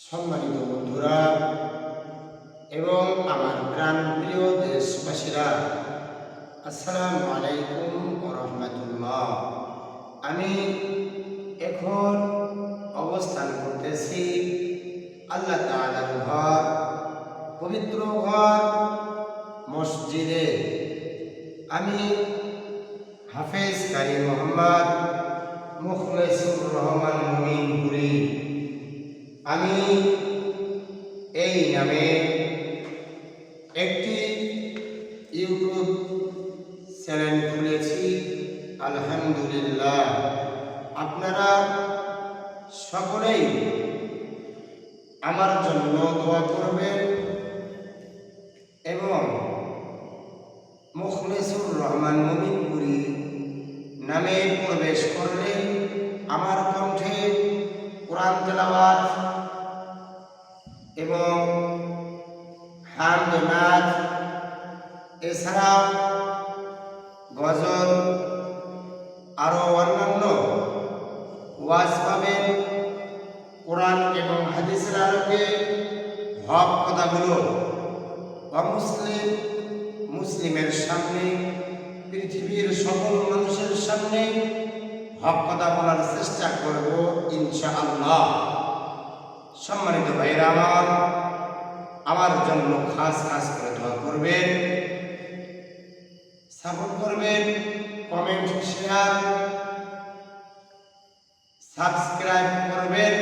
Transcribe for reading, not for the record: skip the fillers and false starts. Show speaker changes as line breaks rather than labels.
সম্মানিত বন্ধুরা এবং আমার প্রাণপ্রিয় দেশবাসীরা, আসসালামু আলাইকুম ওয়া রাহমাতুল্লাহ। আমি এখন অবস্থান করতেছি আল্লাহ তাআলার ঘর, পবিত্র ঘর মসজিদে। আমি হাফেজ কারি মোহাম্মদ মুখলেসুর রহমান মুমিনপুরি, আমি এই নামে একটি ইউটিউব চ্যানেল খুলেছি। আলহামদুলিল্লাহ, আপনারা সকলেই আমার জন্য দোয়া করবেন এবং মুখলেসুর রহমান মুমিনপুরি নামে প্রবেশ করলে আমার কণ্ঠে কোরআন তেলাওয়াত এবং হামদ নাত, এছাড়াও গজল, আরও অন্যান্য ওয়াজ পাবেন। কোরআন এবং হাদিসের আলোকে হক কথাগুলো মুসলিমের সামনে, পৃথিবীর সকল মানুষের সামনে হক কথা বলার চেষ্টা করব ইনশাআল্লাহ। সম্মানিত ভাইরা আমার জন্য খাস করে দোয়া করবেন, সাপোর্ট করবেন, কমেন্ট, শেয়ার, সাবস্ক্রাইব করবেন।